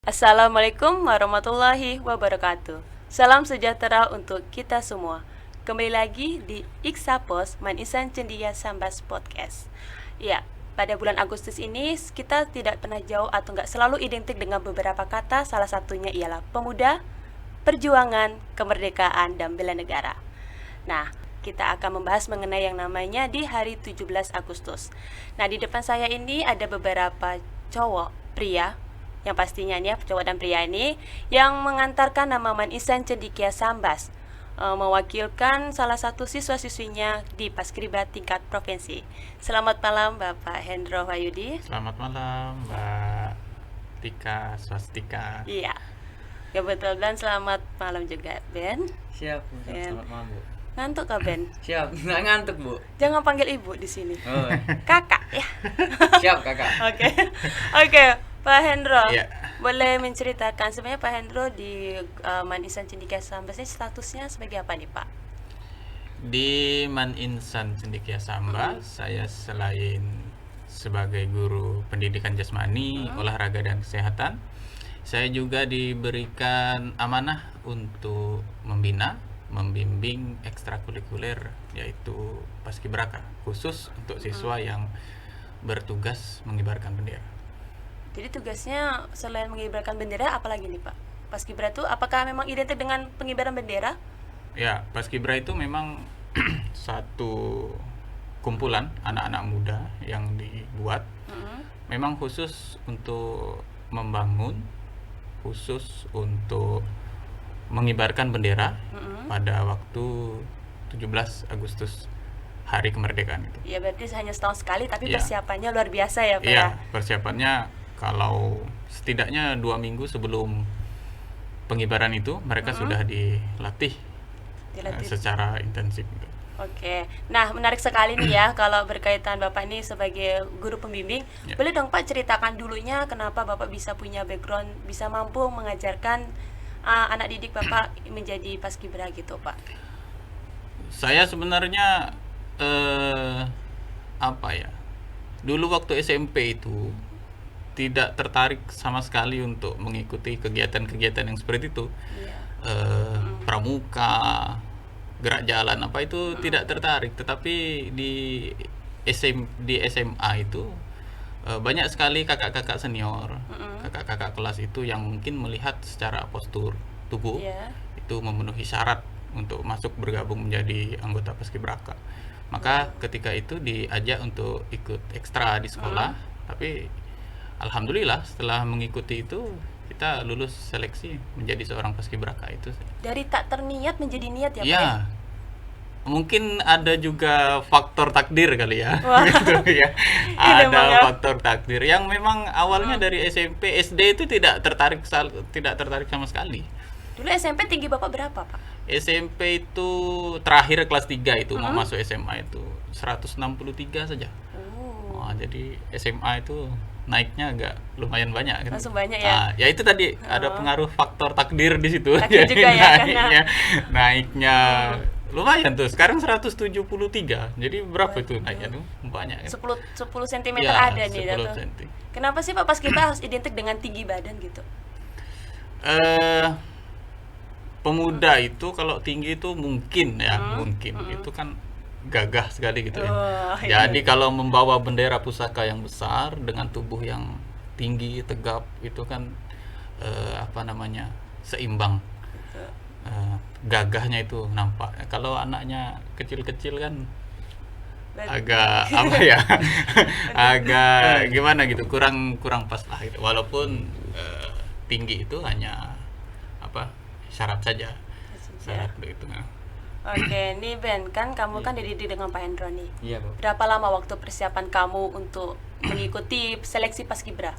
Assalamualaikum warahmatullahi wabarakatuh. Salam sejahtera untuk kita semua. Kembali lagi di Iksapos Man Insan Cendia Sambas Podcast. Ya, pada bulan Agustus ini kita tidak pernah jauh atau nggak selalu identik dengan beberapa kata. Salah satunya ialah pemuda, perjuangan, kemerdekaan, dan bela negara. Nah, kita akan membahas mengenai yang namanya di hari 17 Agustus. Nah, di depan saya ini ada beberapa cowok, pria, yang pastinya nih cowok dan pria ini yang mengantarkan nama Man Insan Cendikia Sambas, mewakilkan salah satu siswa-siswinya di Paskibra tingkat provinsi. Selamat malam Bapak Hendro Wahyudi. Selamat malam Mbak Tika Swastika. Iya, ya betul, dan selamat malam juga Ben. Siap, Bu. Selamat malam, Bu. Ngantuk kah Ben? Siap, nggak ngantuk, Bu. Jangan panggil ibu di sini. Oh, Kakak ya. siap, Kakak. Oke, Pak Hendro, Ya. boleh menceritakan sebenarnya Pak Hendro di Man Insan Cendikia Sambas ini statusnya sebagai apa nih Pak? Di Man Insan Cendikia Sambas, saya selain sebagai guru pendidikan jasmani, olahraga dan kesehatan, saya juga diberikan amanah untuk membimbing ekstrakurikuler, yaitu Paskibraka, khusus untuk siswa yang bertugas mengibarkan bendera. Jadi tugasnya selain mengibarkan bendera, apalagi nih Pak? Paskibra itu apakah memang identik dengan pengibaran bendera? Ya, Paskibra itu memang satu kumpulan anak-anak muda yang dibuat memang khusus untuk membangun, khusus untuk mengibarkan bendera pada waktu 17 Agustus hari kemerdekaan itu. Ya berarti hanya setahun sekali, tapi Iya. persiapannya luar biasa ya Pak. Iya, Ya? persiapannya kalau setidaknya 2 minggu sebelum pengibaran itu mereka sudah dilatih Dilatih. secara intensif gitu. Oke, nah menarik sekali nih ya kalau berkaitan Bapak ini sebagai guru pembimbing. Ya. Boleh dong Pak ceritakan dulunya kenapa Bapak bisa punya background, bisa mampu mengajarkan anak didik Bapak menjadi paskibra gitu Pak? Saya sebenarnya apa ya? Dulu waktu SMP itu tidak tertarik sama sekali untuk mengikuti kegiatan-kegiatan yang seperti itu. Iya. Pramuka, gerak jalan apa itu tidak tertarik, tetapi di SMA itu banyak sekali kakak-kakak senior, kakak-kakak kelas itu yang mungkin melihat secara postur tubuh Iya. itu memenuhi syarat untuk masuk bergabung menjadi anggota Paskibraka. Maka ketika itu diajak untuk ikut ekstra di sekolah, tapi alhamdulillah setelah mengikuti itu kita lulus seleksi menjadi seorang Paskibraka itu. Dari tak terniat menjadi niat ya Pak? Ya, mungkin ada juga faktor takdir kali ya. Wah. Gitu ya. Iya, memang ya. Ada faktor takdir yang memang awalnya dari SMP, SD itu tidak tertarik sama sekali. Dulu SMP tinggi Bapak berapa Pak? SMP itu terakhir kelas 3 itu mau masuk SMA itu 163 saja. Oh, Wah, jadi SMA itu naiknya agak lumayan banyak kan. langsung banyak ya? Ya itu tadi ada pengaruh faktor takdir di situ. Takdir Jadi juga ya, naiknya lumayan tuh. Sekarang 173. Jadi berapa itu naiknya tuh? Banyak kan. 10 cm Ya, ada nih 10 Dato. cm. Kenapa sih Pak paskibra harus identik dengan tinggi badan gitu? Pemuda itu kalau tinggi itu mungkin ya, mungkin itu kan gagah sekali gitu ya. Oh, iya. Jadi kalau membawa bendera pusaka yang besar dengan tubuh yang tinggi, tegap itu kan seimbang. Gagahnya itu nampak. Kalau anaknya kecil-kecil kan agak apa ya? Agak gimana gitu, kurang pas lah gitu. Walaupun tinggi itu hanya syarat saja. Syarat begitu. Oke, nih Ben, kan kamu kan dididik dengan Pak Hendro nih. Iya, Bu. Berapa lama waktu persiapan kamu untuk mengikuti seleksi paskibra?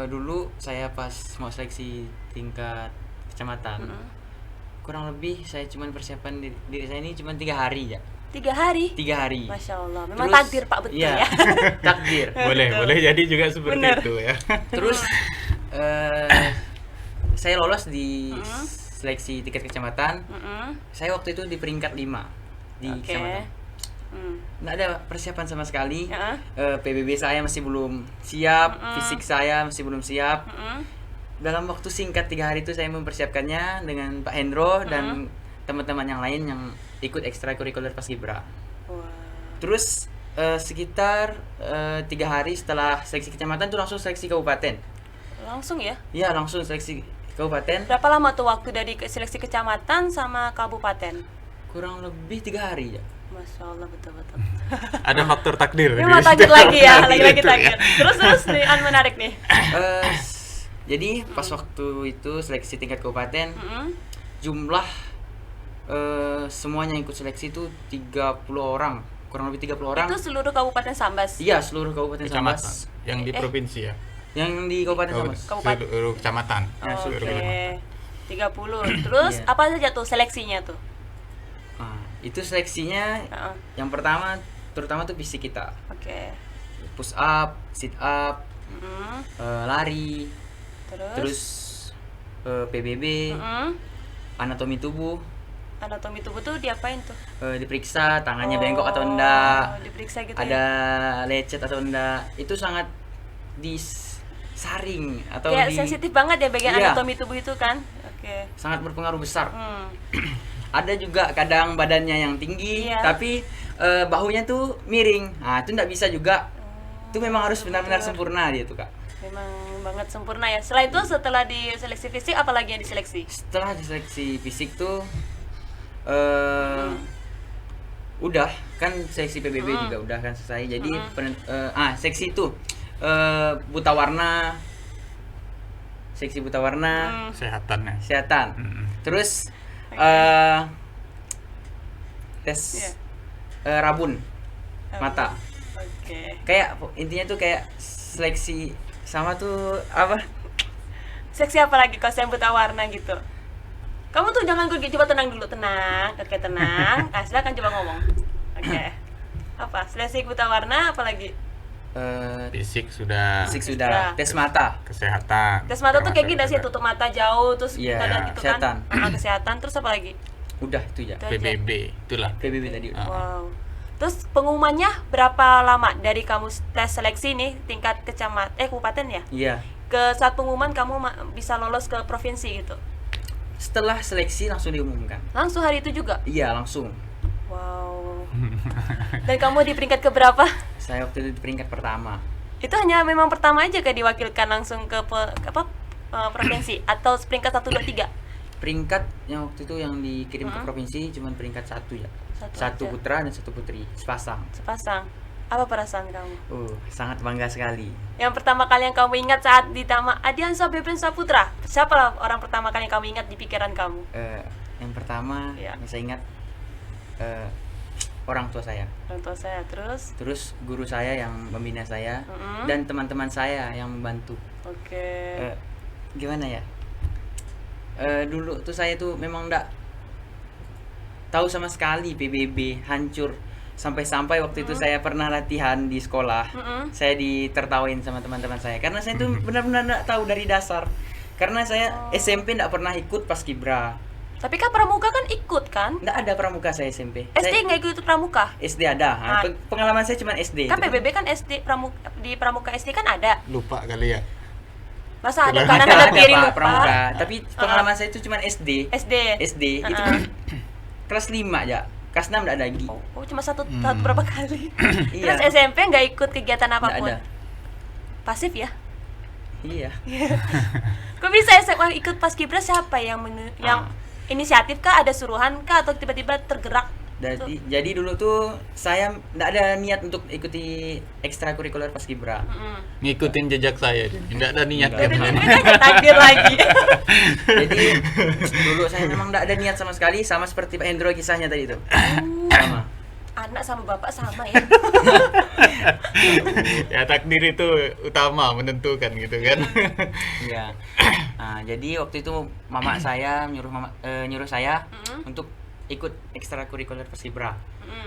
Dulu saya pas mau seleksi tingkat kecamatan, kurang lebih saya cuma persiapan diri saya ini cuma 3 hari ya. 3 hari? 3 hari. Masya Allah, memang Terus, takdir Pak, betul iya, ya? takdir. Boleh jadi juga seperti Bener. itu ya. Terus saya lolos di seleksi tingkat kecamatan. Saya waktu itu di peringkat 5 di Oke. kecamatan. Nggak ada persiapan sama sekali. Ya. PBB saya masih belum siap, fisik saya masih belum siap. dalam waktu singkat 3 hari itu saya mempersiapkannya dengan Pak Hendro dan teman-teman yang lain yang ikut ekstrakurikuler Paskibra. Wah. Terus sekitar 3 hari setelah seleksi kecamatan tuh langsung seleksi kabupaten. Langsung ya? Iya, langsung seleksi kabupaten. Berapa lama tuh waktu dari seleksi kecamatan sama kabupaten? Kurang lebih 3 hari ya. Masya Allah, betul-betul. Ada faktor takdir. Ini di mau takdir situ. lagi ya, Takdir lagi-lagi itu takdir. ya. Terus nih, menarik nih. Jadi pas waktu itu seleksi tingkat kabupaten, Mm-mm. jumlah semuanya ikut seleksi itu 30 orang, kurang lebih 30 orang. Itu seluruh Kabupaten Sambas. Iya, seluruh kabupaten Kecamatan. Sambas. Yang di provinsi ya. Yang di kabupaten Sambas. Kabupaten. Seluruh kecamatan. Ya, seluruh Oke. kecamatan. 30. Terus Iya. apa saja tuh seleksinya tuh? Nah, itu seleksinya Heeh. yang pertama terutama tuh fisik kita. Oke. Push up, sit up, Mm-mm. lari, Terus? terus PBB, Mm-mm. anatomi tubuh, Anatomi tubuh tuh diapain tuh? diperiksa tangannya bengkok atau enggak, Diperiksa gitu ada ya? lecet atau enggak. Itu sangat disaring atau Kayak sensitif banget ya bagian Iya. anatomi tubuh itu kan? Oke. sangat berpengaruh besar. Hmm. Ada juga kadang badannya yang tinggi Iya. tapi bahunya tuh miring. Nah, itu enggak bisa juga. Itu memang harus benar-benar sempurna dia tuh, Kak. Memang banget sempurna ya. Setelah itu, setelah di seleksi fisik, apa lagi yang diseleksi? Setelah diseleksi fisik tuh udah kan seleksi PBB juga udah kan selesai. Jadi seksi itu buta warna, seksi buta warna, Kesehatannya. kesehatan. Mm-mm. Terus tes Iya. rabun mata. Oke. Kayak intinya tuh kayak seleksi sama tuh apa? Seksi apa lagi kalau saya buta warna gitu? Kamu tuh jangan grogi, coba tenang dulu, tenang. Oke, tenang. Nah, silakan coba ngomong. Oke. Apa? Seleksi buta warna apa lagi? Fisik sudah. Fisik sudah, tes mata. Kesehatan. Tes mata tuh kayak termasuk gini sih, juga. tutup mata jauh terus Iya, kita lihat gitu kesehatan. kan. Kesehatan terus apa lagi? Udah itu ya. Itu aja. PBB itulah. PBB tadi. Wow. Terus pengumumannya berapa lama dari kamu tes seleksi nih tingkat kabupaten ya? Iya. Ke saat pengumuman kamu bisa lolos ke provinsi gitu. Setelah seleksi langsung diumumkan. Langsung hari itu juga. Iya, langsung. Wow. Dan kamu di peringkat keberapa? Saya waktu itu di peringkat pertama. Itu hanya memang pertama aja kayak diwakilkan langsung ke provinsi atau peringkat 1 2 3? Peringkat yang waktu itu yang dikirim ke provinsi cuman peringkat 1 ya. Satu aja. Putra dan 1 putri, sepasang. Sepasang. Apa perasaan kamu? Sangat bangga sekali. Yang pertama kali yang kamu ingat saat ditama Adiansa Beben Saputra, siapa lah orang pertama kali yang kamu ingat di pikiran kamu? Yang pertama Iya. yang saya ingat orang tua saya. Orang tua saya. Terus guru saya yang membina saya Mm-mm. dan teman-teman saya yang membantu. Oke. Gimana ya? Dulu tuh saya tuh memang enggak tahu sama sekali PBB, hancur. Sampai-sampai waktu itu saya pernah latihan di sekolah. Saya ditertawain sama teman-teman saya karena saya tuh benar-benar enggak tahu dari dasar. Karena saya SMP enggak pernah ikut Paskibra. Tapi kan pramuka kan ikut kan? Enggak ada pramuka saya SMP. SD nggak ikut pramuka? SD ada. Pengalaman saya cuma SD. Kan Itu PBB kan SD di pramuka SD kan ada. Lupa kali ya. Masa ada Kan kanan ada, ada kiri Pak, lupa? pramuka. Tapi pengalaman saya itu cuma SD. SD. SD itu kelas 5 ya. Kelas 6 enggak ada lagi. Oh, cuma satu berapa kali? Iya. Terus SMP nggak ikut kegiatan Nggak apapun? ada. Pasif ya? Iya. Kok bisa SMA ikut Paskibra siapa yang yang inisiatif kah, ada suruhan kah, atau tiba-tiba tergerak? Jadi dulu tuh saya enggak ada niat untuk ikuti ekstrakurikuler Paskibra. Ngikutin jejak saya. Tidak ada niat Enggak. katanya. Kan takdir lagi. Jadi dulu saya memang enggak ada niat sama sekali, sama seperti Pak Hendro kisahnya tadi itu. Sama. Anak sama bapak sama ya. Ya takdir itu utama menentukan gitu kan. Iya. Nah, jadi waktu itu mama saya nyuruh saya untuk ikut ekstrakurikuler Paskibra.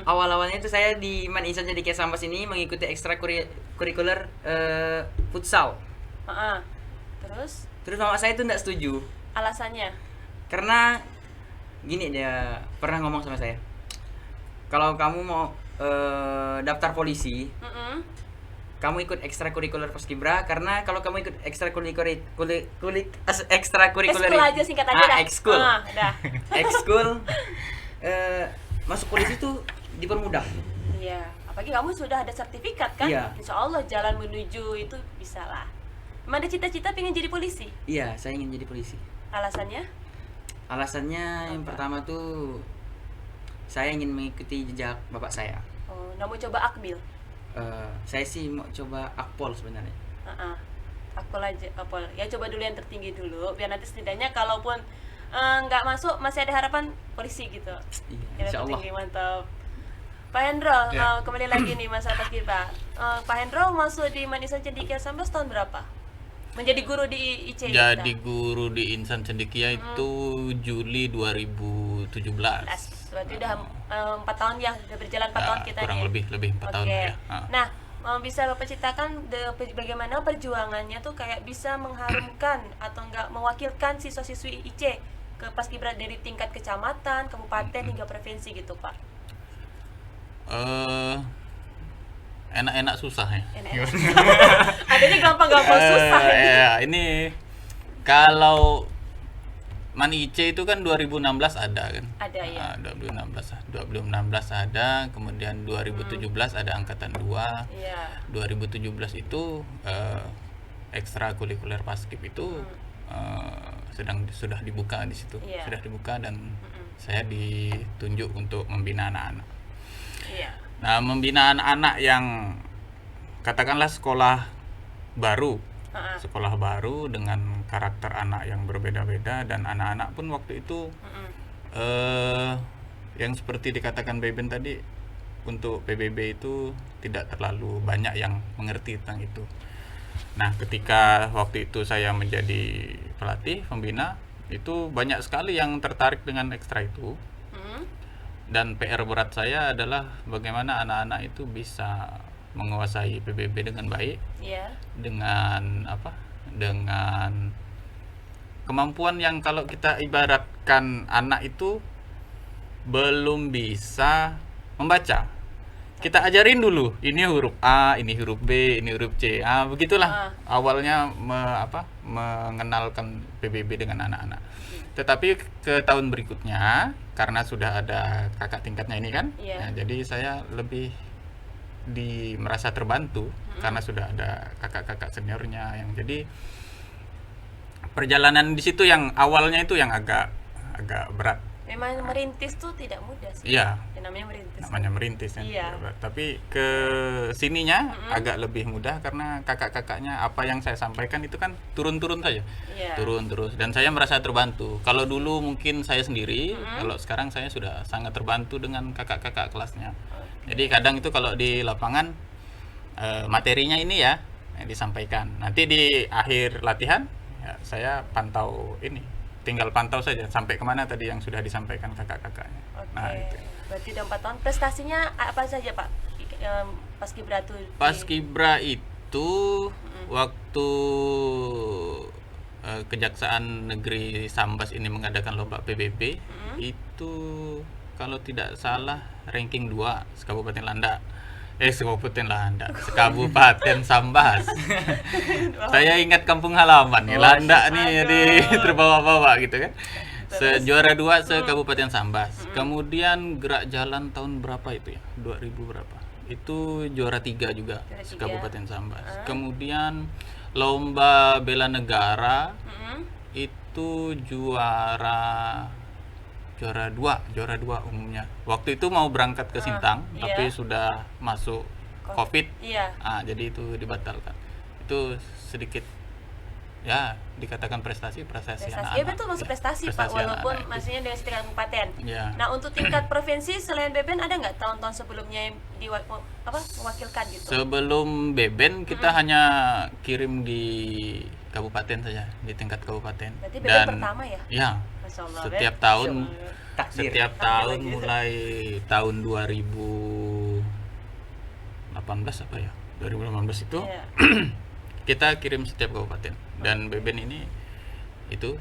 Awal-awalnya itu saya di Man Insan Cendekia Sambas ini mengikuti ekstrakurikuler futsal. Terus mama saya itu enggak setuju. Alasannya? Karena gini, dia pernah ngomong sama saya. Kalau kamu mau daftar polisi, kamu ikut ekstrakurikuler Paskibra, karena kalau kamu ikut ekstrakurikuler Ekskul aja, singkat aja dah. ekskul Dah. ekskul masuk polisi tuh dipermudah. Iya, apalagi kamu sudah ada sertifikat kan? Iya. Insya Allah jalan menuju itu bisa lah. Emang ada cita-cita pengen jadi polisi? Iya, saya ingin jadi polisi. Alasannya? Alasannya yang Apa? pertama tuh saya ingin mengikuti jejak bapak saya. Oh, nggak mau coba akmil? Saya sih mau coba akpol sebenarnya. Akpol aja, akpol. Ya coba dulu yang tertinggi dulu, biar nanti setidaknya kalaupun nggak masuk masih ada harapan polisi gitu. Iya, Yang insya Allah. tertinggi, mantap. Pak Hendro, Ya. kembali lagi nih masa Paskibra. Pak Hendro masuk di Manisan Cendekia Sambas tahun berapa? Menjadi guru di IC Jadi kita. guru di Insan Cendekia itu Juli 2017. Berarti udah 4 tahun ya, udah berjalan 4 tahun kita kurang nih. lebih 4 tahun Oke. ya. Nah, bisa Bapak ceritakan bagaimana perjuangannya tuh kayak bisa mengharumkan atau enggak mewakilkan siswa-siswi IC ke Paskibra dari tingkat kecamatan, kabupaten hingga provinsi gitu, Pak. Enak-enak susah ya. Enak-enak. Adanya gampang-gampang susah ini. Ya, ini kalau Mani IC itu kan 2016 ada kan? Ada ya. 2016 ada, kemudian 2017 ada angkatan 2. Iya. 2017 itu ekstrakurikuler Paskib itu sudah dibuka di situ. Iya. Sudah dibuka dan saya ditunjuk untuk membina anak-anak. Iya. Nah, membina anak-anak yang katakanlah sekolah baru dengan karakter anak yang berbeda-beda, dan anak-anak pun waktu itu yang seperti dikatakan Beben tadi, untuk PBB itu tidak terlalu banyak yang mengerti tentang itu. Nah, ketika waktu itu saya menjadi pelatih pembina, itu banyak sekali yang tertarik dengan ekstra itu. Dan PR berat saya adalah bagaimana anak-anak itu bisa menguasai PBB dengan baik, Iya. dengan dengan kemampuan yang kalau kita ibaratkan anak itu belum bisa membaca, kita ajarin dulu ini huruf A, ini huruf B, ini huruf C, begitulah awalnya mengenalkan PBB dengan anak-anak. Tetapi ke tahun berikutnya, karena sudah ada kakak tingkatnya ini kan, Iya. jadi saya lebih merasa terbantu karena sudah ada kakak-kakak seniornya, yang jadi perjalanan di situ yang awalnya itu yang agak berat. Memang merintis tuh tidak mudah sih. Iya. Yang namanya merintis kan. Iya. Tapi ke sininya agak lebih mudah karena kakak-kakaknya apa yang saya sampaikan itu kan turun-turun saja. Iya. Turun terus, dan saya merasa terbantu. Kalau dulu mungkin saya sendiri, kalau sekarang saya sudah sangat terbantu dengan kakak-kakak kelasnya. Jadi kadang itu kalau di lapangan materinya ini ya disampaikan. Nanti di akhir latihan ya, saya pantau ini. Tinggal pantau saja sampai kemana tadi yang sudah disampaikan kakak-kakaknya. Oke. Nah, itu. Berarti udah 4 tahun. Prestasinya apa saja, Pak? Paskibra tuh. Paskibra itu waktu Kejaksaan Negeri Sambas ini mengadakan lomba PBB, itu kalau tidak salah ranking 2 Kabupaten Landak. Sekabupaten Sambas. Saya ingat kampung halaman nih, Landak nih, jadi terbawa-bawa gitu kan. Juara 2 se-Kabupaten Sambas. Kemudian gerak jalan tahun berapa itu ya? 2000 berapa? Itu juara 3 juga se-Kabupaten Sambas. Kemudian lomba bela negara itu juara 2 umumnya. Waktu itu mau berangkat ke Sintang, tapi sudah masuk COVID. Iya. Jadi itu dibatalkan. Itu sedikit ya dikatakan prestasi anak-anak. Iya, betul, masuk prestasi Pak, walaupun anak-anak maksudnya dari tingkat kabupaten. Iya. Nah, untuk tingkat provinsi selain Beben ada nggak tahun-tahun sebelumnya yang mewakilkan gitu? Sebelum Beben kita hanya kirim di kabupaten saja, di tingkat kabupaten. Berarti Beben pertama ya? Iya. Masya Allah, Setiap Ben. tahun Takdir. setiap tahun mulai tahun 2018 apa ya? 2018 itu Iya. kita kirim setiap kabupaten, dan Beben ini itu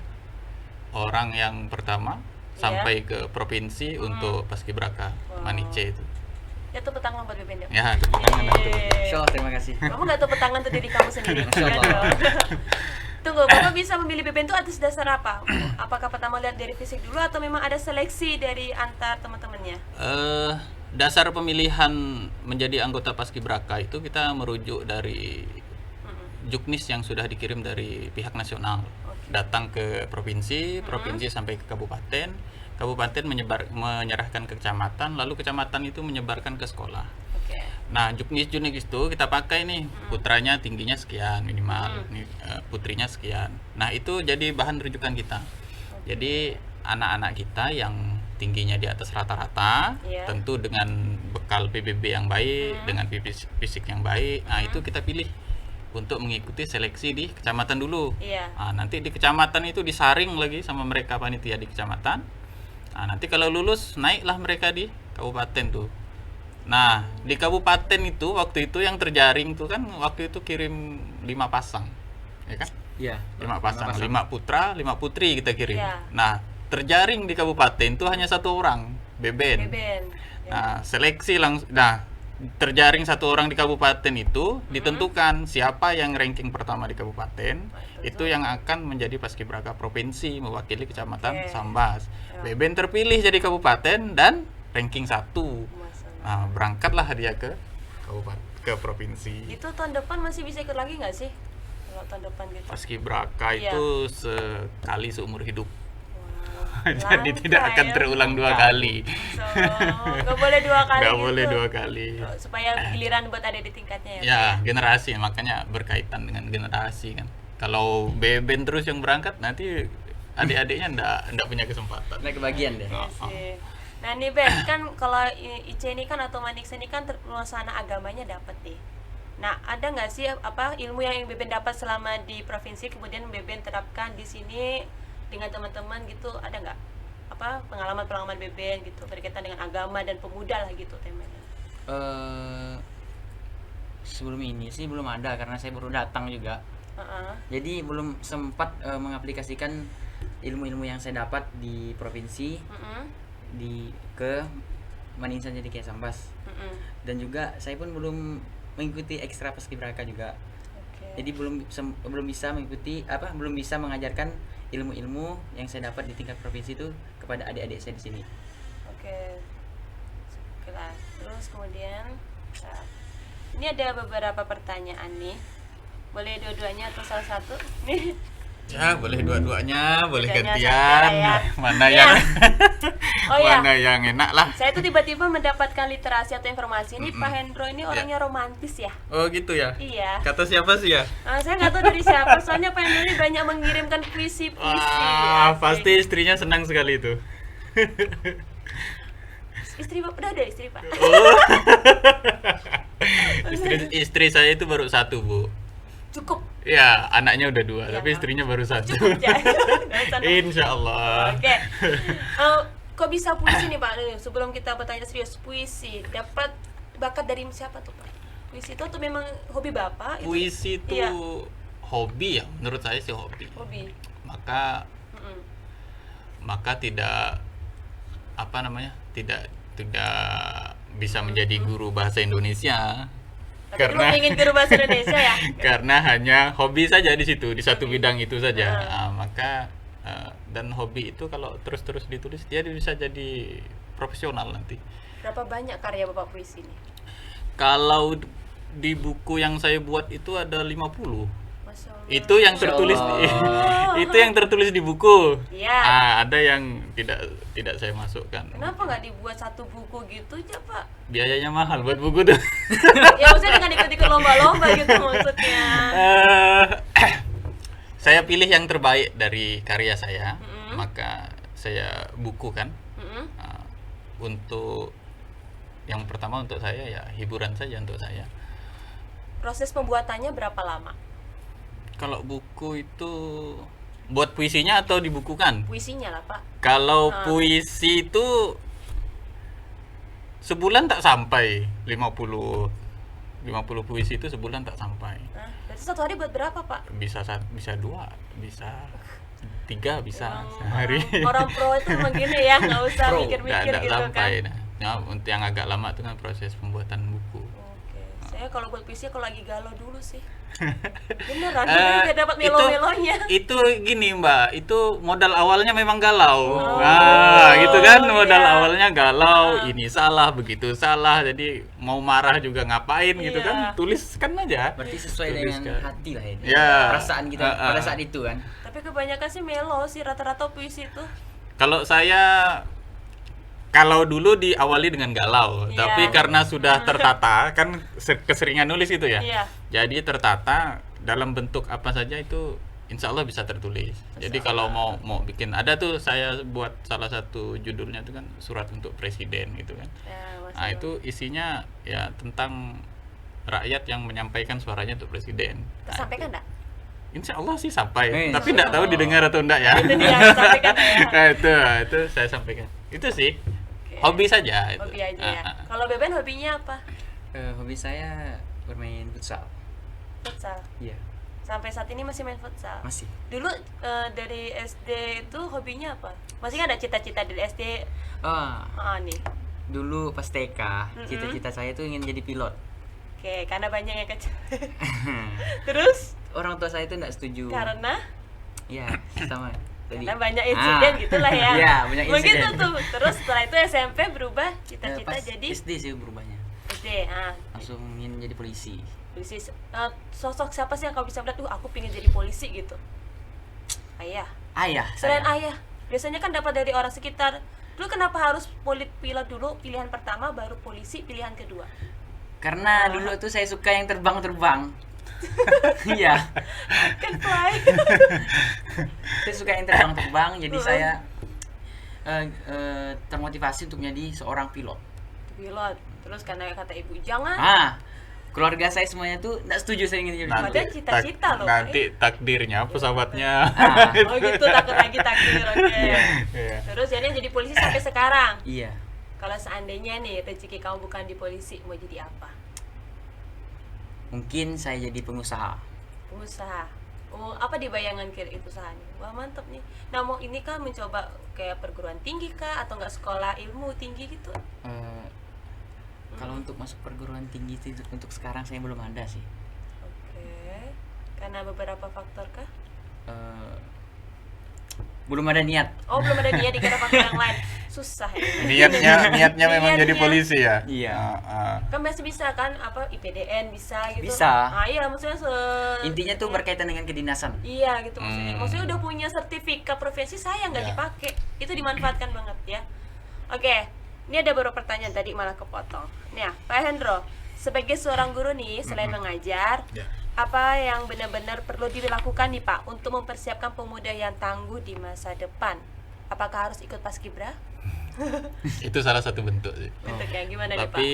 orang yang pertama sampai ke provinsi untuk Paskibraka Manice itu. Ya tepuk tangan buat Beben dong. Ya, tepuk tangan untuk Insya Allah, terima kasih. Kamu nggak tepuk tangan untuk diri kamu sendiri? Masya Allah. Iya dong. Tunggu, Bapak bisa memilih Beben itu atas dasar apa? Apakah pertama lihat dari fisik dulu atau memang ada seleksi dari antar teman-temannya? Dasar pemilihan menjadi anggota Paskibraka itu kita merujuk dari juknis yang sudah dikirim dari pihak nasional. Datang ke provinsi, provinsi sampai ke kabupaten, kabupaten menyerahkan ke kecamatan, lalu kecamatan itu menyebarkan ke sekolah. Oke. Nah, juknis itu kita pakai nih, putranya tingginya sekian minimal, putrinya sekian. Nah, itu jadi bahan rujukan kita. Jadi anak-anak kita yang tingginya di atas rata-rata, Iya. tentu dengan bekal PBB yang baik, dengan fisik yang baik, nah itu kita pilih untuk mengikuti seleksi di kecamatan dulu. Iya. Nah, nanti di kecamatan itu disaring lagi sama mereka panitia di kecamatan. Nah, nanti kalau lulus naiklah mereka di kabupaten tuh. Nah, di kabupaten itu waktu itu yang terjaring tuh kan waktu itu kirim 5 pasang. Ya kan? Iya. 5 pasang, 5 putra, 5 putri kita kirim. Iya. Nah, terjaring di kabupaten itu hanya 1 orang, Beben. Beben. Ya. Nah, seleksi langsung. Nah, terjaring 1 orang di kabupaten itu ditentukan siapa yang ranking pertama di kabupaten, itu yang akan menjadi paskibraka provinsi mewakili kecamatan Oke. Sambas. Ya. Beben terpilih jadi kabupaten dan ranking 1. Masalah. Nah, berangkatlah dia ke kabupaten, ke provinsi. Itu tahun depan masih bisa ikut lagi nggak sih? Kalau tahun depan gitu. Paskibraka Iya. itu sekali seumur hidup. Wah, Jadi langka tidak akan ya. terulang 2 kali. So, nggak boleh 2 kali Nggak gitu. boleh 2 kali. Supaya giliran buat ada di tingkatnya ya. Ya, generasi, makanya berkaitan dengan generasi kan. Kalau Beben terus yang berangkat, nanti adik-adiknya ndak punya kesempatan. Nah, kebagian deh. Iya sih. Nah nih Ben, kan kalau IC ini kan atau Manix ini kan suasana agamanya dapat nih. Nah, ada nggak sih apa ilmu yang Beben dapat selama di provinsi kemudian Beben terapkan di sini dengan teman-teman gitu? Ada nggak apa pengalaman-pengalaman Beben gitu berkaitan dengan agama dan pemuda lah gitu temanya? Sebelum ini sih belum ada karena saya baru datang juga. Heeh. Jadi belum sempat mengaplikasikan ilmu-ilmu yang saya dapat di provinsi ke Maninsan jadi kayak Sambas. Dan juga saya pun belum mengikuti ekstra paskibraka juga. Oke. Jadi belum bisa mengikuti belum bisa mengajarkan ilmu-ilmu yang saya dapat di tingkat provinsi itu kepada adik-adik saya di sini. Oke. Oke lah. Terus kemudian nah, ini ada beberapa pertanyaan nih. Boleh dua-duanya atau salah satu? Nih. Ya, boleh dua-duanya, boleh Bedanya gantian. satu ya. Mana Iya. yang Oh ya. mana yang enak lah. Saya tuh tiba-tiba mendapatkan literasi atau informasi ini Pak Hendro ini orangnya romantis ya. Oh, gitu ya. Iya. Kata siapa sih ya? Saya nggak tahu dari siapa. Soalnya Pak Hendro ini banyak mengirimkan puisi-puisi. Wah, Asik. pasti istrinya senang sekali itu. Istri Pak udah ada istri Pak. Oh. istri saya itu baru 1, Bu. Cukup. Ya, anaknya udah 2, Iya, tapi Pak. istrinya baru 1. Cukup ya. Dari sana. Insya Allah. Oke. Kok bisa puisi nih Pak? Sebelum kita bertanya serius, puisi dapat bakat dari siapa tuh Pak? Puisi itu tuh memang hobi Bapak? Puisi itu Iya. hobi ya, menurut saya sih hobi. Hobi. Maka Mm-mm. maka tidak tidak bisa menjadi guru bahasa Indonesia. Tapi Karena- lu ingin guru bahasa Indonesia ya? Karena hanya hobi saja di situ, di satu bidang itu saja. Heeh. Maka dan hobi itu kalau terus-terus ditulis dia bisa jadi profesional nanti. Berapa banyak karya Bapak puisi ini? Kalau di buku yang saya buat itu ada 50. Masya Allah. Itu yang tertulis itu yang tertulis di buku. Iya. Ada yang tidak saya masukkan. Kenapa nggak dibuat satu buku gitu aja Pak? Biayanya mahal buat buku tuh. Ya maksudnya dengan ikut-ikut lomba-lomba gitu maksudnya. Saya pilih yang terbaik dari karya saya, Mm-mm. maka saya bukukan. Mm-mm. Untuk yang pertama untuk saya ya hiburan saja untuk saya. Proses pembuatannya berapa lama? Kalau buku itu buat puisinya atau dibukukan? Puisinya lah Pak. Kalau Ah. puisi itu sebulan tak sampai 50 puisi itu sebulan tak sampai. Nah, berarti satu hari buat berapa Pak? Bisa 2, bisa 3, bisa Emang sehari. Orang pro itu memang gini ya, nggak usah Pro, mikir-mikir Nggak gitu sampai. kan. Nah. Ya, untuk yang agak lama itu kan proses pembuatan buku. Oke. Saya kalau buat puisi kalau lagi galau dulu sih. Beneran, Eh, biar dapat melo-melonya. itu gini Mbak, itu modal awalnya memang galau. Oh, Gitu kan, modal iya. awalnya galau, ini salah, begitu salah, jadi mau marah juga ngapain gitu Iya. kan, tuliskan aja. Berarti sesuai dengan Tuliskan. hati lah ini. Ya. Perasaan kita pada saat itu kan. Tapi kebanyakan sih melo sih rata-rata puisi itu. Kalau saya, kalau dulu diawali dengan galau, Iya. tapi karena sudah tertata, kan keseringan nulis itu ya. Iya. Jadi tertata dalam bentuk apa saja itu insya Allah bisa tertulis. Jadi kalau mau bikin, ada tuh saya buat salah satu judulnya itu kan surat untuk presiden gitu kan. Ya, Mas Nah Bro. itu isinya ya tentang rakyat yang menyampaikan suaranya untuk presiden. Nah, Tersampaikan enggak? Insya Allah sih sampai, Insya tapi enggak tahu Allah. didengar atau enggak ya. Itu dia sampaikan ya. Nah, itu saya sampaikan. Itu sih Oke. hobi saja. Itu. Hobi aja ya. Ah, ah. Kalau Beben hobinya apa? Hobi saya bermain futsal. Futsal. Iya, Sampai saat ini masih main futsal. masih. Dulu dari SD itu hobinya apa? Masih nggak ada cita-cita dari SD? Ah, Nih. dulu pas TK, Mm-mm. cita-cita saya tuh ingin jadi pilot. Oke, karena banyak yang kecil. Terus Orang tua saya tuh nggak setuju. karena Ya, sama tadi. karena banyak insiden gitulah ya. Iya, banyak Begitu insiden. tuh. Terus setelah itu SMP berubah cita-cita Pas jadi SD sih berubahnya. SD. Langsung ingin jadi polisi. Polisi. Sosok siapa sih yang kau bisa melihat? Aku pengen jadi polisi gitu. Ayah. Ayah Selain saya. ayah, biasanya kan dapat dari orang sekitar. Dulu kenapa harus pilot dulu pilihan pertama, baru polisi pilihan kedua? Karena dulu tuh saya suka yang terbang-terbang. Iya, Kan fly. saya suka yang terbang-terbang. Jadi Heeh. saya termotivasi untuk menjadi seorang pilot. Pilot. Terus karena kata ibu jangan. Keluarga saya semuanya tuh nggak setuju saya ingin jadi pilot. Padahal cita-cita loh, Nanti takdirnya pesawatnya. Oh gitu, takut lagi takdir. Oke. Iya. Terus jadi polisi sampai sekarang. Iya, Kalau seandainya nih rezeki kamu bukan di polisi, mau jadi apa? mungkin saya jadi pengusaha. Pengusaha. Oh, apa di bayangan kira itu usahanya? Wah mantep nih. Nah mau ini kan mencoba kayak perguruan tinggi kah atau enggak sekolah ilmu tinggi gitu? Kalau untuk masuk perguruan tinggi itu untuk sekarang saya belum ada sih. Oke. Karena beberapa faktor kah? Belum ada niat. Oh belum ada niat dikira faktor yang lain. Susah ya. Niatnya memang jadi Niatnya. polisi ya. Iya. Kan masih bisa kan apa IPDN bisa gitu. Bisa. Iya maksudnya Intinya tuh berkaitan dengan kedinasan. Iya gitu maksudnya. Hmm. Maksudnya udah punya sertifikat profesi saya nggak Ya. dipakai. Itu dimanfaatkan banget ya. Oke. Ini ada beberapa pertanyaan tadi malah kepotong. Nih, Pak Hendro, sebagai seorang guru nih selain mengajar, Ya. apa yang benar-benar perlu dilakukan nih Pak untuk mempersiapkan pemuda yang tangguh di masa depan? Apakah harus ikut paskibra? Itu salah satu bentuk sih. Bentuknya gimana nih Pak? Tapi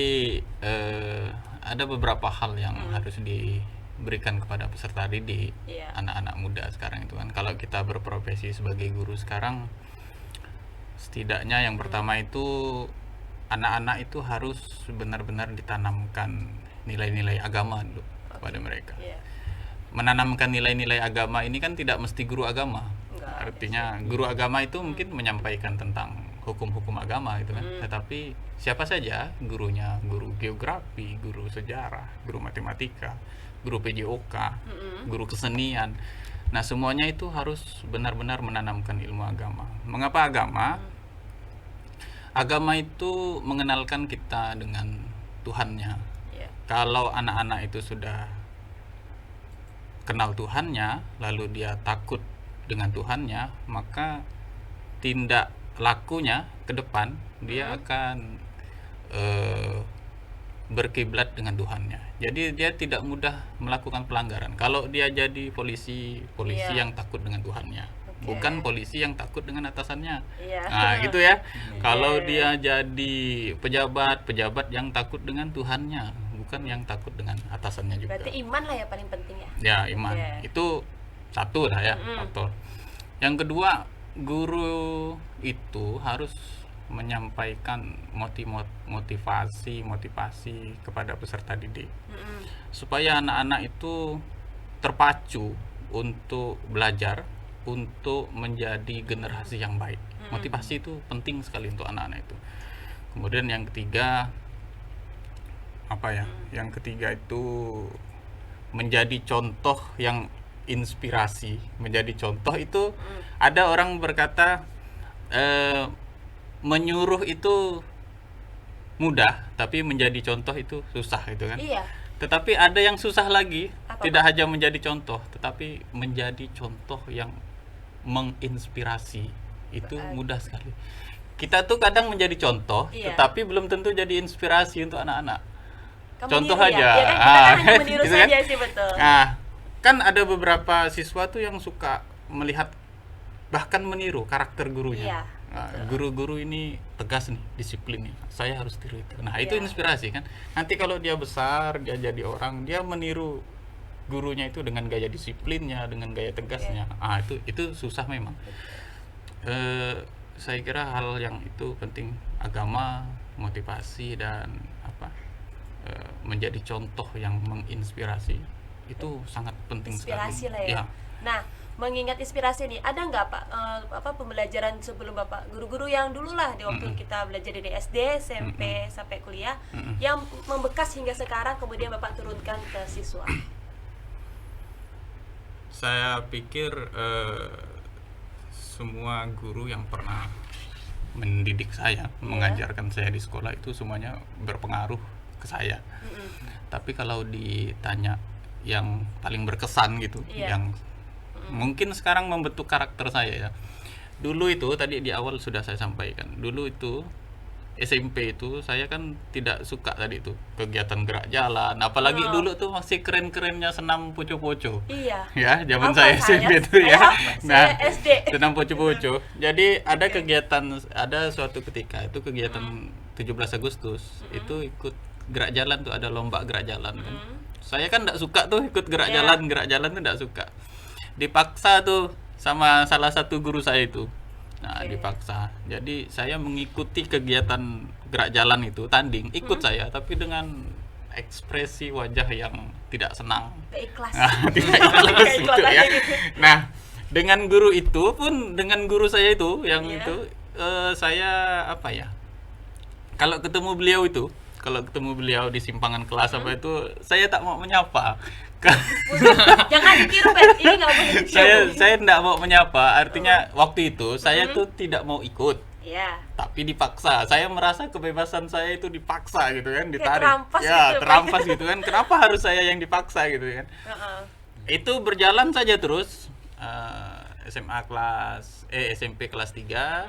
ada beberapa hal yang harus diberikan kepada peserta didik, Iya. anak-anak muda sekarang itu kan. Kalau kita berprofesi sebagai guru sekarang, setidaknya yang pertama itu anak-anak itu harus benar-benar ditanamkan nilai-nilai agama dulu kepada mereka. Iya. Menanamkan nilai-nilai agama ini kan tidak mesti guru agama. Enggak, Artinya guru agama itu mungkin menyampaikan tentang hukum-hukum agama gitu kan. Tetapi siapa saja gurunya, guru geografi, guru sejarah, guru matematika, guru PJOK, guru kesenian. Nah, semuanya itu harus benar-benar menanamkan ilmu agama. Mengapa agama? Agama itu mengenalkan kita dengan Tuhannya. Iya. Kalau anak-anak itu sudah kenal Tuhannya, lalu dia takut dengan Tuhannya, maka tindak lakunya ke depan dia akan berkiblat dengan Tuhannya. Jadi dia tidak mudah melakukan pelanggaran. Kalau dia jadi polisi Iya. yang takut dengan Tuhannya, Oke. bukan polisi yang takut dengan atasannya. Iya. Nah, gitu ya. Kalau Iya. dia jadi pejabat yang takut dengan Tuhannya, bukan yang takut dengan atasannya juga. Berarti iman lah ya paling penting ya. Ya, iman. Oke. Itu satu lah ya, faktor. Yang kedua, guru itu harus menyampaikan motivasi kepada peserta didik supaya anak-anak itu terpacu untuk belajar, untuk menjadi generasi yang baik. Motivasi itu penting sekali untuk anak-anak itu. Kemudian yang ketiga apa ya? Yang ketiga itu menjadi contoh yang inspirasi. Menjadi contoh itu ada orang berkata menyuruh itu mudah, tapi menjadi contoh itu susah gitu kan. Iya. Tetapi ada yang susah lagi, Apa, tidak hanya menjadi contoh, tetapi menjadi contoh yang menginspirasi. Itu mudah sekali. Kita tuh kadang menjadi contoh, Iya. tetapi belum tentu jadi inspirasi untuk anak-anak. Kamu Contoh niru aja. ya? Ya kan, kita kan hanya meniru gitu kan. saja sih, betul. Nah, kan ada beberapa siswa tuh yang suka melihat bahkan meniru karakter gurunya. Iya, Nah, guru-guru ini tegas nih, disiplin nih. Saya harus tiru itu. Nah, itu Iya. inspirasi kan. Nanti kalau dia besar, dia jadi orang, dia meniru gurunya itu dengan gaya disiplinnya, dengan gaya tegasnya. Ah, itu susah memang. Saya kira hal yang itu penting, agama, motivasi dan menjadi contoh yang menginspirasi. Itu sangat penting Inspirasi sekali. lah ya. Nah, mengingat inspirasi nih, ada nggak Pak pembelajaran sebelum Bapak guru-guru yang dulu lah di waktu kita belajar dari SD, SMP sampai kuliah yang membekas hingga sekarang kemudian Bapak turunkan ke siswa? Saya pikir semua guru yang pernah mendidik saya, mengajarkan saya di sekolah itu semuanya berpengaruh ke saya. Tapi kalau ditanya yang paling berkesan gitu, Iya. yang mungkin sekarang membentuk karakter saya ya. Dulu itu tadi di awal sudah saya sampaikan. Dulu itu SMP itu saya kan tidak suka tadi itu kegiatan gerak jalan, apalagi dulu tuh masih keren-kerennya senam poco-poco. Iya. Ya, zaman Apa saya SMP itu ya. Saya SD. Senam poco-poco. Jadi ada kegiatan, ada suatu ketika itu kegiatan 17 Agustus itu ikut gerak jalan tuh, ada lomba gerak jalan kan. Saya kan enggak suka tuh ikut gerak jalan tuh enggak suka. Dipaksa tuh sama salah satu guru saya itu. Nah, dipaksa. Jadi saya mengikuti kegiatan gerak jalan itu, tanding, ikut saya, tapi dengan ekspresi wajah yang tidak senang. Keikhlasan. Nah, tidak ikhlas gitu Keikhlasan ya. gitu. Nah, dengan guru itu pun, dengan guru saya itu yang Iya. itu saya apa ya? Kalau ketemu beliau di simpangan kelas apa itu, saya tak mau menyapa. Jangan ditiru, Ben. Ini nggak boleh ditiru. saya tidak mau menyapa, artinya waktu itu saya tuh tidak mau ikut, Iya. tapi dipaksa. Saya merasa kebebasan saya itu dipaksa gitu kan, ditarik. terampas Ya, gitu, Pak. terampas gitu kan. Kenapa harus saya yang dipaksa gitu kan? Heeh. Itu berjalan saja terus. SMP kelas 3.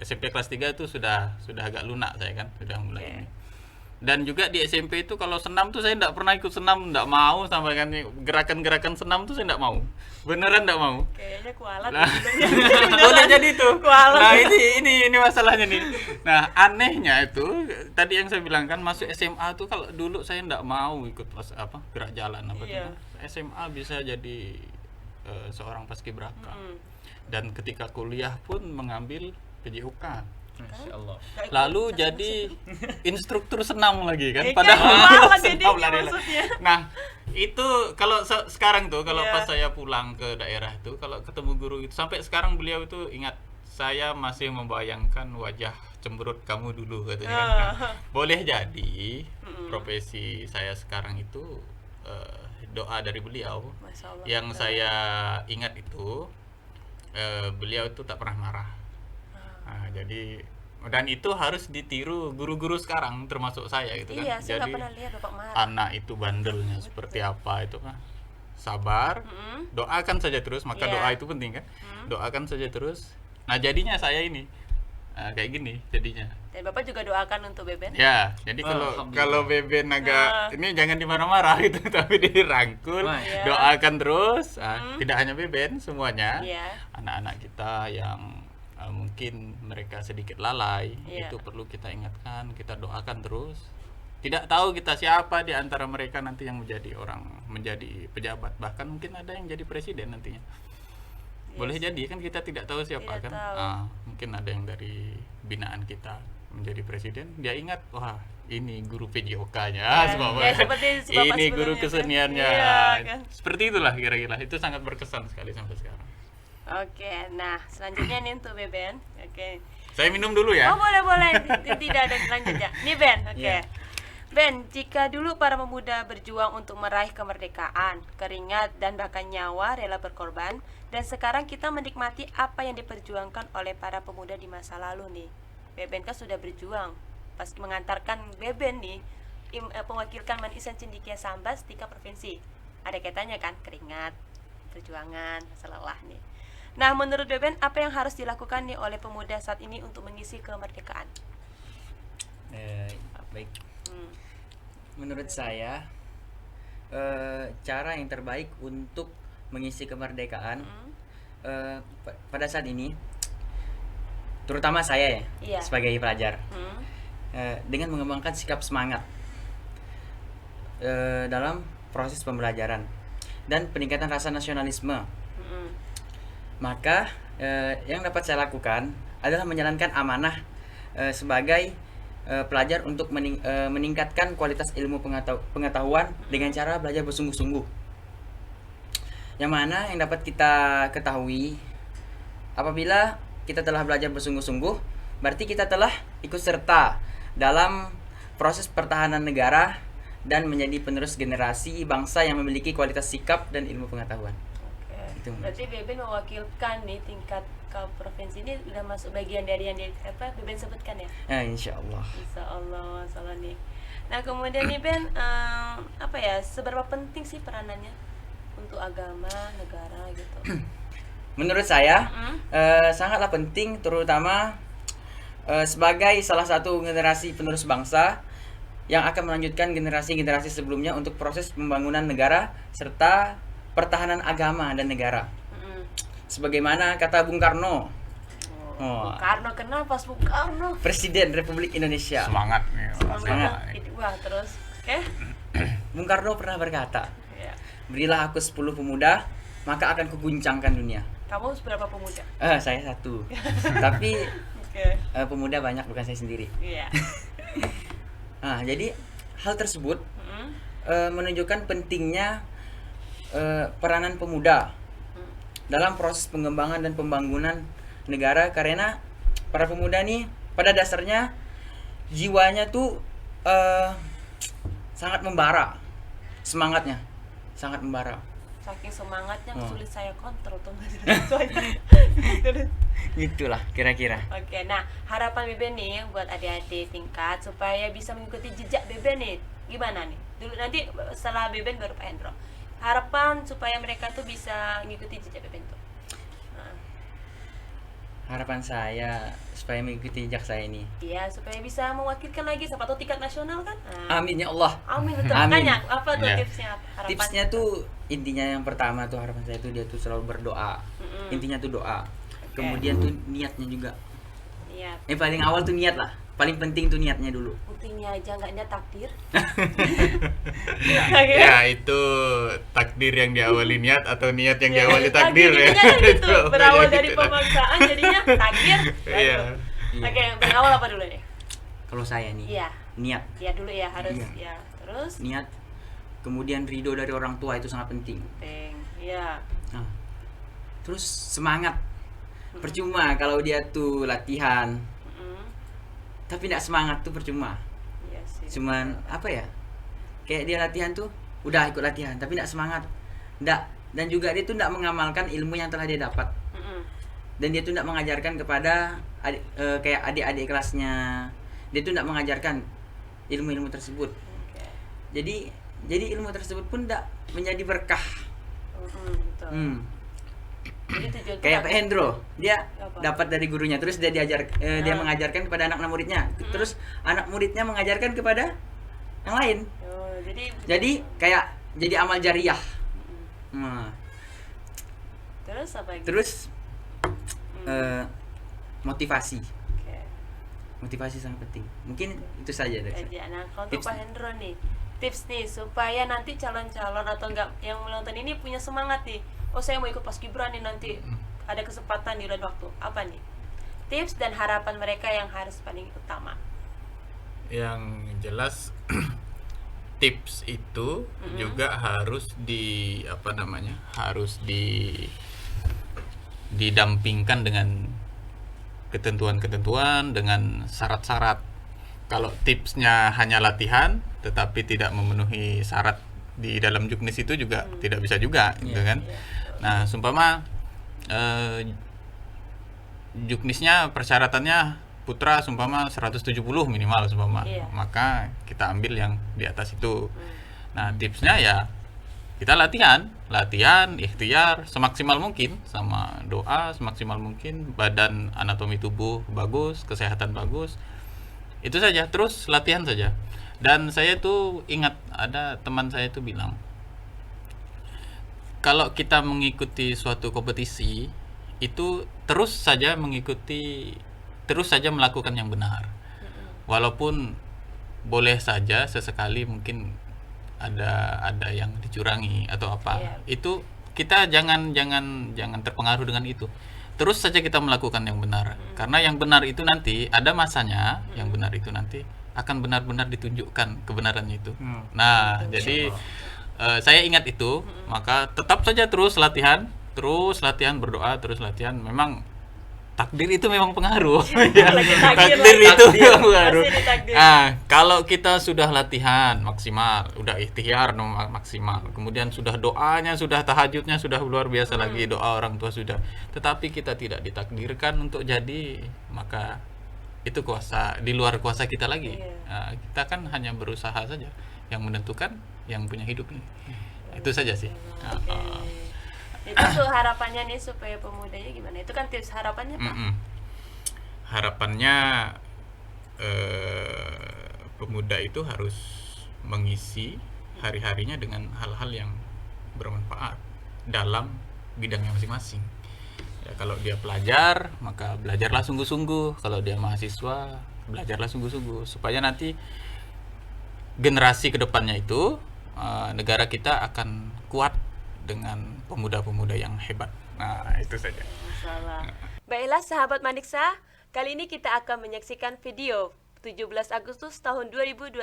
SMP kelas 3 itu sudah agak lunak saya kan, sudah mulai ini. Dan juga di SMP itu kalau senam tuh saya enggak pernah ikut senam, enggak mau, sampai kan gerakan-gerakan senam tuh saya enggak mau. Beneran enggak mau. Kayaknya kualat. Nah, boleh jadi itu. Kualat. Nah, ini masalahnya nih. Nah, anehnya itu tadi yang saya bilang kan, masuk SMA tuh kalau dulu saya enggak mau ikut gerak jalan apa Iya. tuh. SMA bisa jadi seorang paskibraka. Dan ketika kuliah pun mengambil PJOK. Masya Allah. Lalu jadi instruktur senam lagi kan, Kayak padahal kualat senam jadinya lari-lari. maksudnya. Nah, itu kalau sekarang tuh, kalau Iya. pas saya pulang ke daerah itu, kalau ketemu guru itu, sampai sekarang beliau itu ingat, saya masih membayangkan wajah cemberut kamu dulu katanya kan. Nah, boleh jadi profesi saya sekarang itu doa dari beliau. Masya Allah. Yang saya ingat itu beliau itu tak pernah marah. Nah, jadi dan itu harus ditiru guru-guru sekarang termasuk saya gitu kan. Iya, saya nggak Jadi pernah lihat Bapak marah. anak itu bandelnya seperti apa itu kan. Sabar, doakan saja terus, maka Iya. doa itu penting kan. Doakan saja terus. Nah, jadinya saya ini kayak gini jadinya. Dan Bapak juga doakan untuk Beben. Ya, jadi Alhamdulillah. kalau Beben agak ini jangan dimarah-marah gitu, tapi dirangkul, Wah. Iya. doakan terus. Tidak hanya Beben, semuanya. Iya. Anak-anak kita yang mungkin mereka sedikit lalai, Iya. itu perlu kita ingatkan, kita doakan terus. Tidak tahu kita siapa di antara mereka nanti yang menjadi pejabat, bahkan mungkin ada yang jadi presiden nantinya. Boleh jadi kan, kita tidak tahu siapa Tidak kan. tahu. Mungkin ada yang dari binaan kita menjadi presiden, dia ingat, wah ini guru PJOK-nya, Ya, seperti Bapak ini guru sebelumnya kan. keseniannya. Iya, kan. Seperti itulah kira-kira. Itu sangat berkesan sekali sampai sekarang. Oke, nah selanjutnya nih untuk Beben. Oke, Saya minum dulu ya. Oh boleh. Tidak ada lanjutnya. Nih Ben, oke. Iya. Ben, jika dulu para pemuda berjuang untuk meraih kemerdekaan, keringat dan bahkan nyawa rela berkorban, dan sekarang kita menikmati apa yang diperjuangkan oleh para pemuda di masa lalu nih. Beben kan sudah berjuang, pas mengantarkan Beben nih, mewakilkan Man Isan Cendekia Sambas tingkat provinsi. Ada kaitannya kan, keringat, perjuangan, lelah nih. Nah, menurut Beben, apa yang harus dilakukan nih oleh pemuda saat ini untuk mengisi kemerdekaan? Baik. Menurut saya cara yang terbaik untuk mengisi kemerdekaan pada saat ini, terutama saya ya, Iya. sebagai pelajar, dengan mengembangkan sikap semangat dalam proses pembelajaran dan peningkatan rasa nasionalisme. Maka yang dapat saya lakukan adalah menjalankan amanah sebagai pelajar untuk meningkatkan kualitas ilmu pengetahuan dengan cara belajar bersungguh-sungguh. Yang mana yang dapat kita ketahui, apabila kita telah belajar bersungguh-sungguh, berarti kita telah ikut serta dalam proses pertahanan negara dan menjadi penerus generasi bangsa yang memiliki kualitas sikap dan ilmu pengetahuan. Itu. Berarti Beben mewakilkan nih tingkat ke provinsi ini udah masuk bagian dari yang Beben sebutkan ya? Insya Allah. Insya Allah, salah nih. Nah kemudian nih Ben, seberapa penting sih peranannya untuk agama, negara gitu? Menurut saya sangatlah penting, terutama sebagai salah satu generasi penerus bangsa yang akan melanjutkan generasi-generasi sebelumnya untuk proses pembangunan negara serta pertahanan agama dan negara. Sebagaimana kata Bung Karno. Bung Karno, kenapa Bung Karno? Presiden Republik Indonesia. Semangat nih. Semangat. Wah, terus oke. Bung Karno pernah berkata, Ya. berilah aku 10 pemuda, maka akan kuguncangkan dunia. Kamu berapa pemuda? Saya 1. Tapi Oke. pemuda banyak, bukan saya sendiri. Iya. Jadi hal tersebut menunjukkan pentingnya peranan pemuda dalam proses pengembangan dan pembangunan negara, karena para pemuda nih pada dasarnya jiwanya tuh sangat membara, semangatnya sangat membara. Saking semangatnya Oh. sulit saya kontrol tuh. Itulah kira-kira. Oke, nah harapan Beben nih buat adik-adik tingkat supaya bisa mengikuti jejak Beben nih, gimana nih? Dulu nanti setelah Beben baru Pak Hendro. Harapan supaya mereka tuh bisa mengikuti jejak Beben tuh. Nah, Harapan saya supaya mengikuti jejak saya ini. iya, supaya bisa mewakilkan lagi siapa tahu tingkat nasional kan? Nah, Amin ya Allah. Amin betul. Amin. Makanya apa tuh Ya. tipsnya? Harapan. Tipsnya tuh intinya yang pertama tuh harapan saya tuh dia tuh selalu berdoa. Mm-mm. Intinya tuh doa. Kemudian tuh niatnya juga. Iya. Paling awal tuh niat lah. Paling penting tuh niatnya dulu. Buktinya aja nggak ada takdir. Ya itu takdir yang diawali niat atau niat yang diawali takdir ya. Jadinya kan gitu. Itu Berawal banyak dari gitu. pemaksaan jadinya takdir. Iya. Oke, berawal apa dulu nih? Kalau saya nih, Iya. niat. Ya dulu ya harus Iya. ya. Terus Niat. Kemudian ridho dari orang tua itu sangat penting. Iya. Nah, terus semangat. Percuma kalau dia tuh latihan, Mm-mm. tapi tidak semangat tuh percuma. Iya sih. Cuman apa ya? Kayak dia latihan tuh, udah ikut latihan, tapi tidak semangat. Nggak, dan juga dia tuh tidak mengamalkan ilmu yang telah dia dapat. Mm-mm. Dan dia tuh tidak mengajarkan kepada kayak adik-adik kelasnya. Dia tuh tidak mengajarkan ilmu-ilmu tersebut. Oke. Jadi ilmu tersebut pun tidak menjadi berkah. Betul. Jadi tujuan Kayak Pak Hendro, dia Apa? dapat dari gurunya, terus dia dia mengajarkan kepada anak muridnya, terus anak muridnya mengajarkan kepada yang lain. Oh, Jadi kayak jadi amal jariah. Mm-mm. Nah, Terus apa lagi? terus motivasi. Oke. Motivasi sangat penting. Mungkin itu saja dari saya. Jadi nah kalau untuk Tips Pak Hendro nih, tips nih supaya nanti calon-calon atau enggak yang menonton ini punya semangat nih. Oh saya mau ikut Paskibra nih nanti ada kesempatan di lain waktu. Apa nih? Tips dan harapan mereka yang harus paling utama. Yang jelas tips itu juga harus harus didampingkan dengan ketentuan-ketentuan dengan syarat-syarat. Kalau tipsnya hanya latihan tetapi tidak memenuhi syarat di dalam juknis itu juga tidak bisa juga, gitu kan. Nah, seumpama juknisnya persyaratannya putra seumpama 170 minimal seumpama, maka kita ambil yang di atas itu. Nah, tipsnya ya kita latihan, ikhtiar semaksimal mungkin, sama doa semaksimal mungkin, badan anatomi tubuh bagus, kesehatan bagus. Itu saja, terus latihan saja. Dan saya tuh ingat ada teman saya tuh bilang, kalau kita mengikuti suatu kompetisi itu terus saja melakukan yang benar. Walaupun boleh saja sesekali mungkin ada yang dicurangi atau apa. Itu kita jangan terpengaruh dengan itu. Terus saja kita melakukan yang benar. Karena yang benar itu nanti ada masanya, yang benar itu nanti akan benar-benar ditunjukkan kebenarannya itu. Nah, jadi saya ingat itu, maka tetap saja terus latihan, berdoa, terus latihan. Memang takdir itu memang pengaruh. Takdir itu memang pengaruh. Nah, kalau kita sudah latihan maksimal, udah ikhtiar maksimal, kemudian sudah doanya, sudah tahajudnya, sudah luar biasa lagi, doa orang tua sudah, tetapi kita tidak ditakdirkan untuk jadi, maka itu kuasa di luar kuasa kita lagi. Nah, kita kan hanya berusaha saja, yang menentukan yang punya hidup ini. Itu saja sih. Itu tuh harapannya nih supaya pemudanya gimana? Itu kan tips harapannya, Pak. Harapannya pemuda itu harus mengisi hari-harinya dengan hal-hal yang bermanfaat dalam bidangnya masing-masing. Ya, kalau dia pelajar, maka belajarlah sungguh-sungguh. Kalau dia mahasiswa, belajarlah sungguh-sungguh supaya nanti generasi kedepannya itu negara kita akan kuat dengan pemuda-pemuda yang hebat. Nah, itu saja. Baiklah sahabat Maniksa, kali ini kita akan menyaksikan video 17 Agustus tahun 2021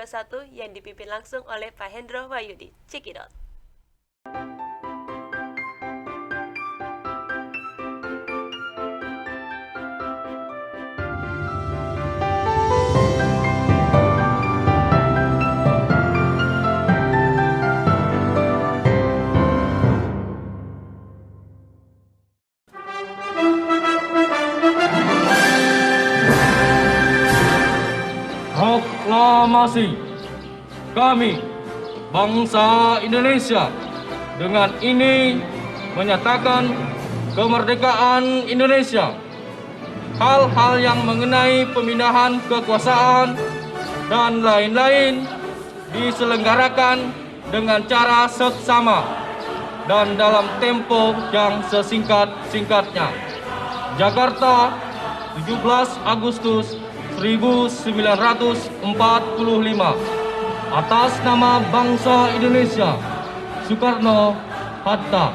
yang dipimpin langsung oleh Pak Hendro Wahyudi. Check it out. Proklamasi kami, bangsa Indonesia, dengan ini menyatakan kemerdekaan Indonesia. Hal-hal yang mengenai pemindahan kekuasaan dan lain-lain diselenggarakan dengan cara seksama dan dalam tempo yang sesingkat-singkatnya. Jakarta, 17 Agustus 1945. Atas nama bangsa Indonesia, Soekarno-Hatta.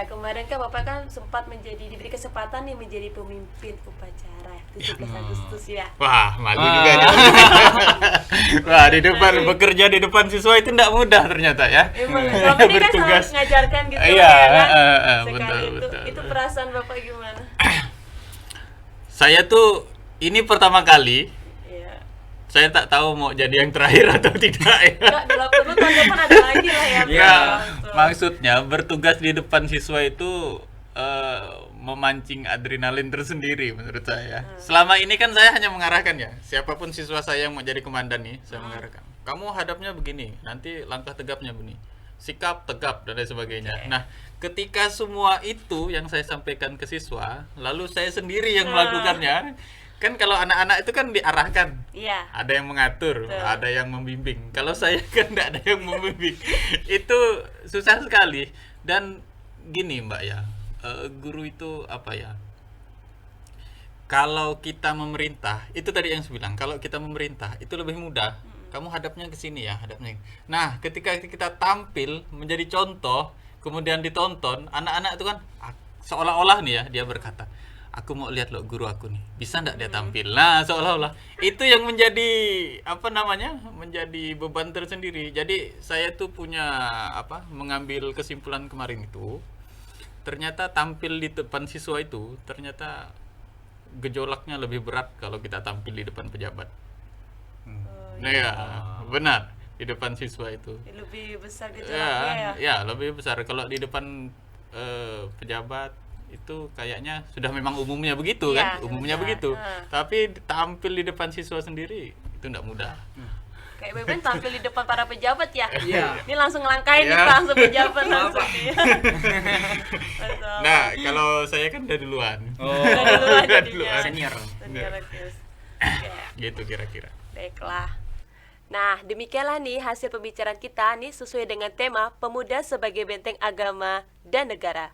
Ya, kemarin kan Bapak kan sempat diberi kesempatan nih menjadi pemimpin upacara 17 Agustus ya. Wah, malu juga nih. Wah, di depan bekerja di depan siswa itu tidak mudah ternyata ya. Emang Bapak ini kan sangat mengajarkan gitu Iya, ya kan. betul, Sekali betul. itu perasaan Bapak gimana? Saya tuh ini pertama kali, Iya. saya tak tahu mau jadi yang terakhir atau tidak ya. Enggak, di tahun depan ada lagi lah ya. Ya, Betul. maksudnya bertugas di depan siswa itu memancing adrenalin tersendiri menurut saya. Selama ini kan saya hanya mengarahkan ya, siapapun siswa saya yang mau jadi komandan nih, saya mengarahkan. Kamu hadapnya begini, nanti langkah tegapnya begini, sikap tegap dan lain sebagainya. Nah, ketika semua itu yang saya sampaikan ke siswa, lalu saya sendiri yang melakukannya, kan kalau anak-anak itu kan diarahkan. Iya. Ada yang mengatur, Betul. ada yang membimbing. Kalau saya kan tidak ada yang membimbing. Itu susah sekali. Dan gini Mbak ya, guru itu apa ya? Kalau kita memerintah, itu tadi yang saya bilang, kalau kita memerintah itu lebih mudah. Kamu hadapnya ke sini ya, hadapnya. Nah, ketika kita tampil menjadi contoh, kemudian ditonton, anak-anak itu kan seolah-olah nih ya, dia berkata, aku mau lihat loh guru aku nih, bisa nggak dia tampil? Nah, seolah-olah itu yang menjadi apa namanya, menjadi beban tersendiri. Jadi saya tuh punya mengambil kesimpulan kemarin itu, ternyata tampil di depan siswa itu ternyata gejolaknya lebih berat kalau kita tampil di depan pejabat. Nah ya, benar, di depan siswa itu. Lebih besar gejolaknya ya. Ya, lebih besar. Kalau di depan pejabat itu kayaknya sudah memang umumnya begitu Iya, kan, umumnya benar. begitu. Tapi tampil di depan siswa sendiri itu tidak mudah. Kayak Beben tampil di depan para pejabat ya. Iya. Ini langsung ngelangkain nih Iya. langsung pejabat langsung nih. Betul. Nah, kalau saya kan udah duluan. Udah duluan Udah jadinya. duluan. Senior. Senior Gus. Oke. Gitu kira-kira. Baiklah. Nah, demikianlah nih hasil pembicaraan kita nih sesuai dengan tema Pemuda sebagai Benteng Agama dan Negara.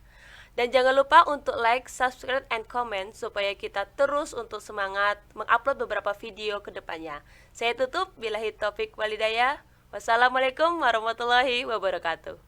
Dan jangan lupa untuk like, subscribe, and comment supaya kita terus untuk semangat mengupload beberapa video ke depannya. Saya tutup, billahi taufik walhidayah. Wassalamualaikum warahmatullahi wabarakatuh.